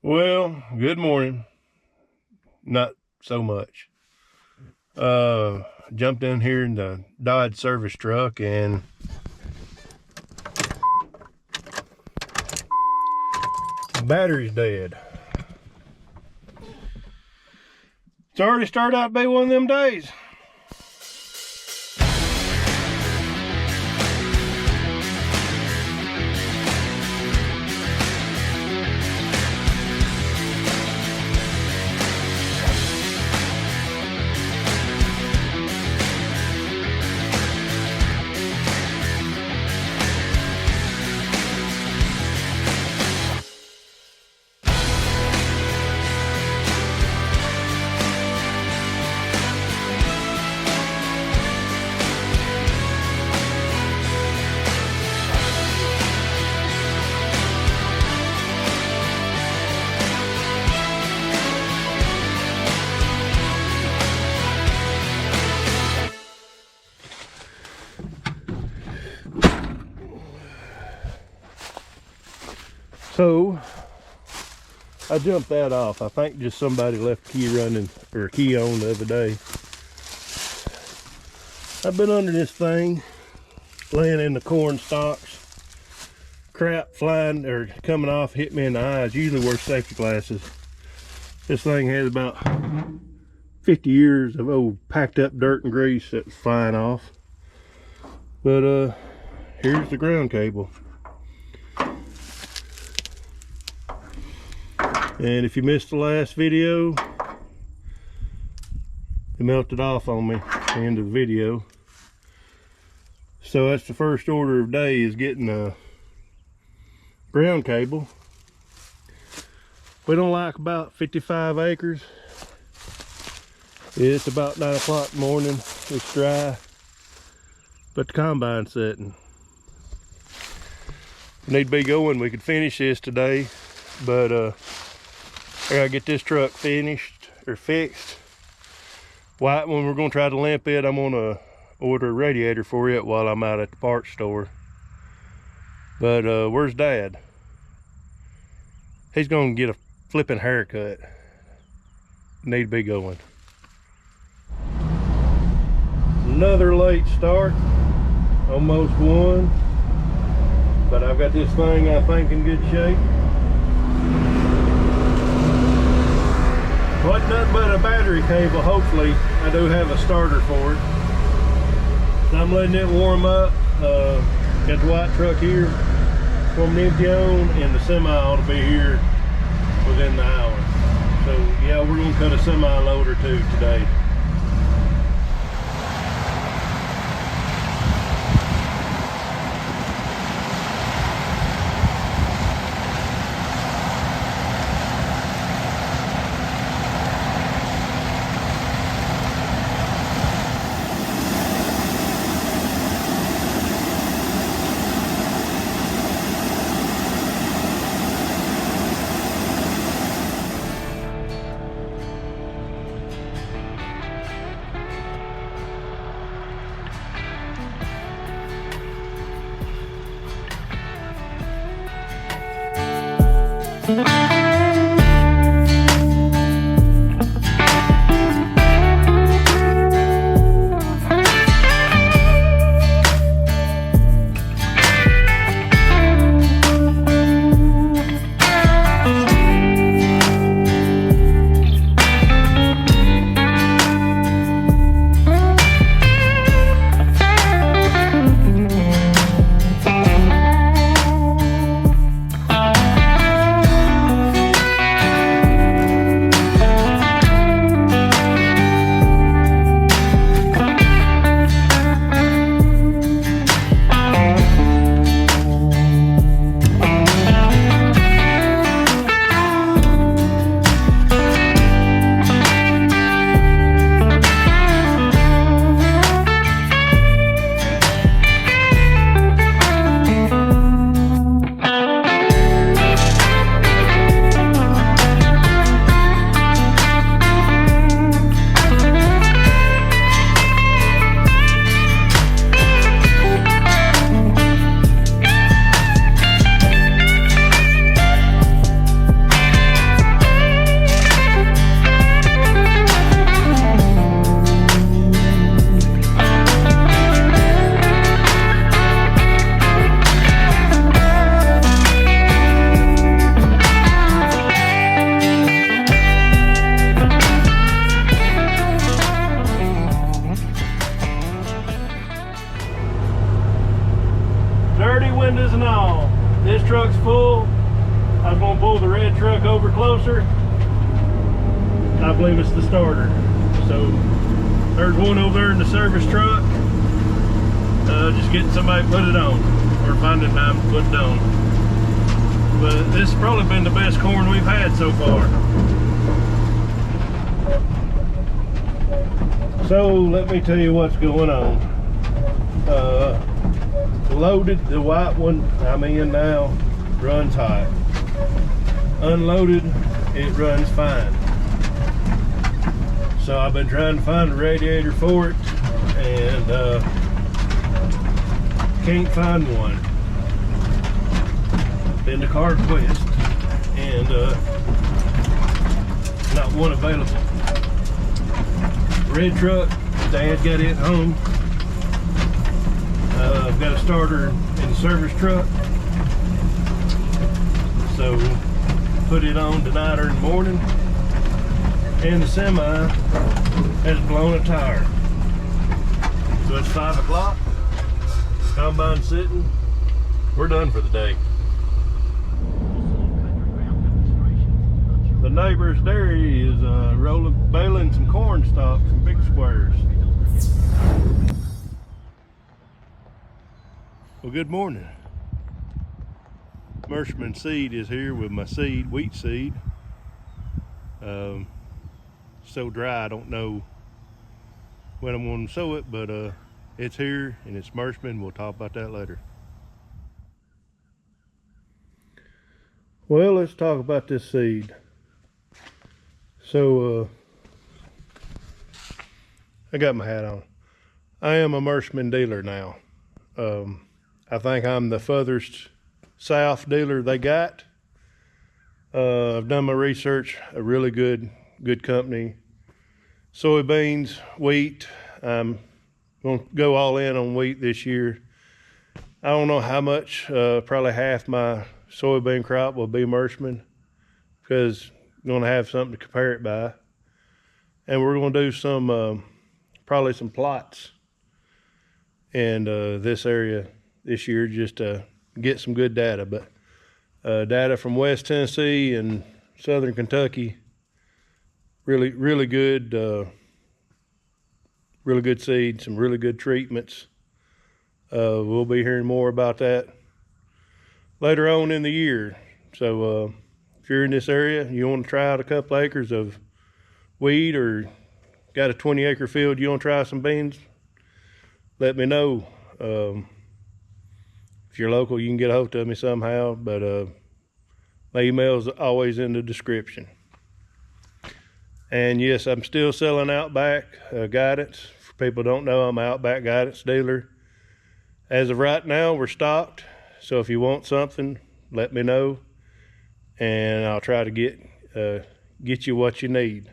Well, good morning. Not so much. Jumped in here in the Dodge service truck and the battery's dead. It's already started out to be one of them days. So I jumped that off. I think just somebody left the key running or a key on the other day. I've been under this thing, laying in the corn stalks, crap flying or coming off, hit me in the eyes. Usually wear safety glasses. This thing has about 50 years of old packed up dirt and grease that's flying off. But here's the ground cable. And if you missed the last video, it melted off on me at the end of the video. So that's the first order of day, is getting a ground cable. We don't like about 55 acres. It's about 9 o'clock in the morning. It's dry, but the combine's setting. We need to be going. We could finish this today, but I gotta get this truck finished or fixed. When we're gonna try to limp it, I'm gonna order a radiator for it while I'm out at the parts store. But where's Dad? He's gonna get a flipping haircut. Need to be going. Another late start, almost one. But I've got this thing I think in good shape. Wasn't nothing but a battery cable. Hopefully I do have a starter for it. So I'm letting it warm up. Got the white truck here from an empty on, and the semi ought to be here within the hour. So yeah, we're gonna cut a semi load or two today. pull the red truck over closer, I believe it's the starter. So there's one over there in the service truck. Just getting somebody to put it on, or finding time to put it on. But this has probably been the best corn we've had so far. So let me tell you what's going on. Loaded, the white one I'm in now, runs hot. Unloaded, it runs fine. So I've been trying to find a radiator for it, and can't find one. Been to CarQuest, and not one available. Red truck, Dad got it home. I've got a starter in the service truck, so put it on tonight or in the morning. And the semi has blown a tire. So it's 5 o'clock. Combine sitting. We're done for the day. The neighbor's dairy is baling some corn stalks in big squares. Well, good morning. Mershman Seed is here with my seed, wheat seed. So dry, I don't know when I'm going to sow it, but it's here and it's Mershman. We'll talk about that later. Well, let's talk about this seed. So I got my hat on. I am a Mershman dealer now. I think I'm the furthest south dealer they got. I've done my research. A really good company. Soybeans, wheat. I'm going to go all in on wheat this year. I don't know how much. Probably half my soybean crop will be Mershman, because I'm going to have something to compare it by. And we're going to do some probably some plots in this area this year, just to get some good data. But data from West Tennessee and Southern Kentucky, really good seed, some really good treatments. We'll be hearing more about that later on in the year. So if you're in this area, you want to try out a couple acres of wheat, or got a 20-acre field, you want to try some beans, let me know. If you're local, you can get a hold of me somehow, but my email's always in the description. And yes, I'm still selling Outback guidance. For people who don't know, I'm an Outback guidance dealer. As of right now, we're stocked. So if you want something, let me know, and I'll try to get you what you need.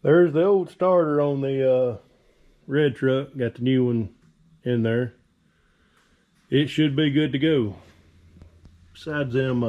There's the old starter on the red truck. Got the new one in there. It should be good to go. Besides them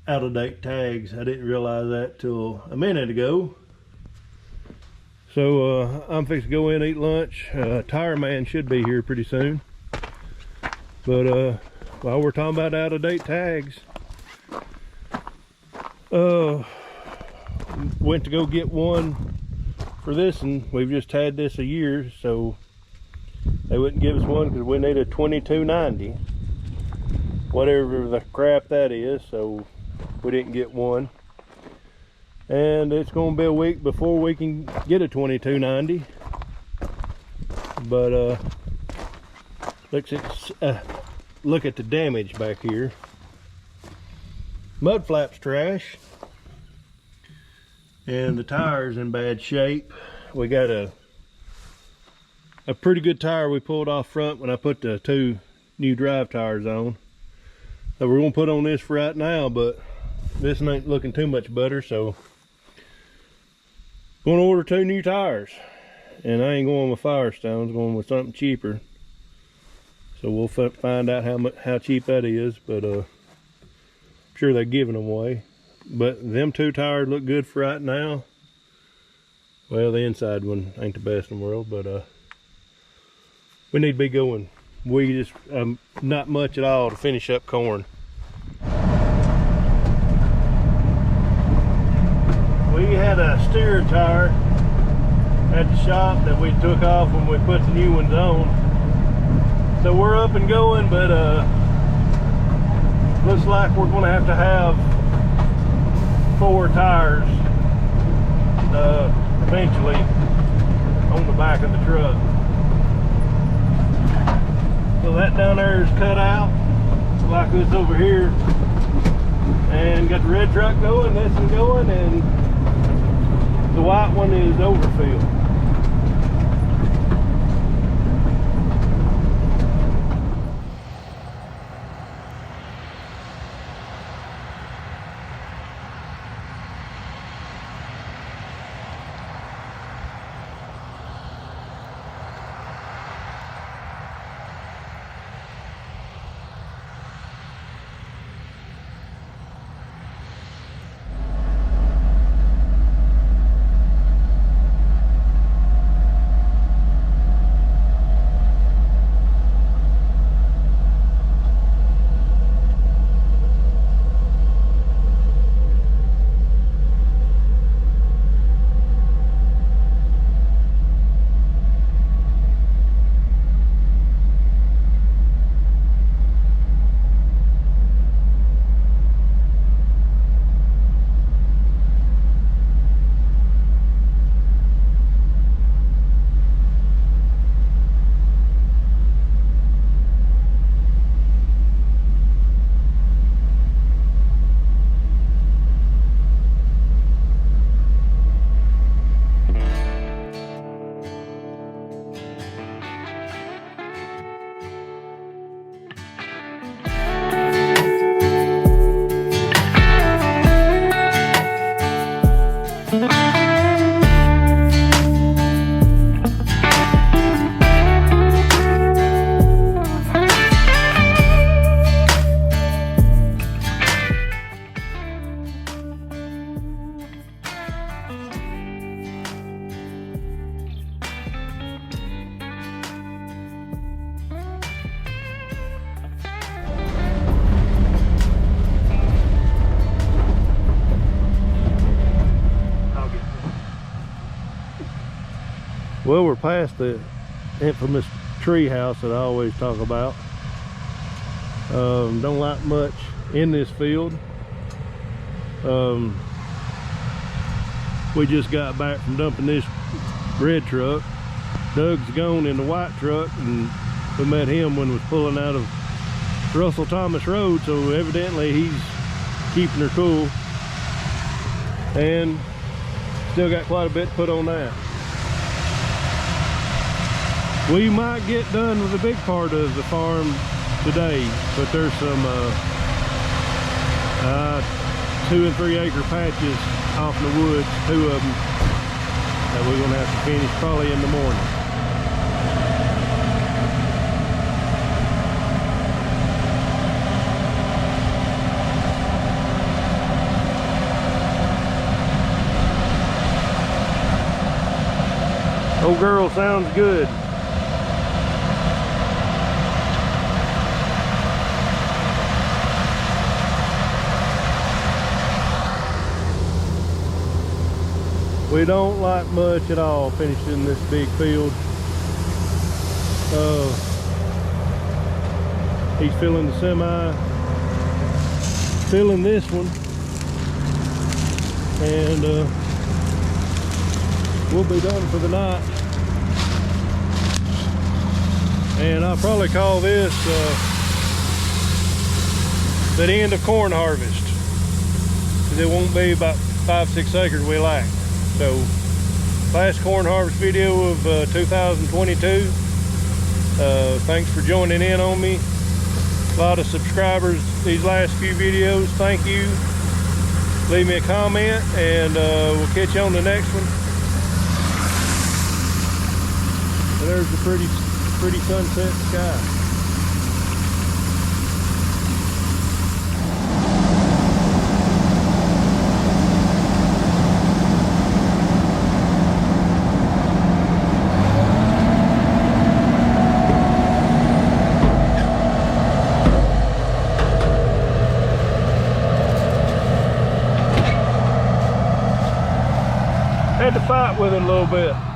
out-of-date tags, I didn't realize that till a minute ago. So I'm fixing to go in and eat lunch. Tire man should be here pretty soon. But while we're talking about out-of-date tags, went to go get one for this, and we've just had this a year, so they wouldn't give us one because we need a 2290, whatever the crap that is. So we didn't get one, and it's going to be a week before we can get a 2290. But look at the damage back here. Mud flaps trash, and the tire's in bad shape. We got a pretty good tire we pulled off front when I put the 2 new drive tires on. So we're gonna put on this for right now, but this ain't looking too much better, so gonna order 2 new tires. And I ain't going with Firestones, going with something cheaper. So we'll find out how cheap that is, but I'm sure they're giving them away. But them 2 tires look good for right now. Well, the inside one ain't the best in the world, but we need to be going we just not much at all to finish up corn. We had a steer tire at the shop that we took off when we put the new ones on. So we're up and going, but looks like we're going to have 4 tires eventually on the back of the truck. So that down there is cut out like this over here, and got the red truck going, this one going, and the white one is overfilled. Well, we're past the infamous tree house that I always talk about. Don't like much in this field. We just got back from dumping this red truck. Doug's gone in the white truck, and we met him when we was pulling out of Russ Thomas Road, so evidently he's keeping her cool. And still got quite a bit to put on that. We might get done with a big part of the farm today, but there's some 2 and 3 acre patches off in the woods, 2 of them, that we're gonna have to finish probably in the morning. Old girl sounds good. We don't like much at all finishing this big field. He's filling the semi, filling this one, and we'll be done for the night. And I'll probably call this the end of corn harvest, because it won't be about 5-6 acres we lack. So, last corn harvest video of 2022. Thanks for joining in on me. A lot of subscribers these last few videos. Thank you. Leave me a comment, and we'll catch you on the next one. And there's the pretty sunset sky. Had to fight with it a little bit.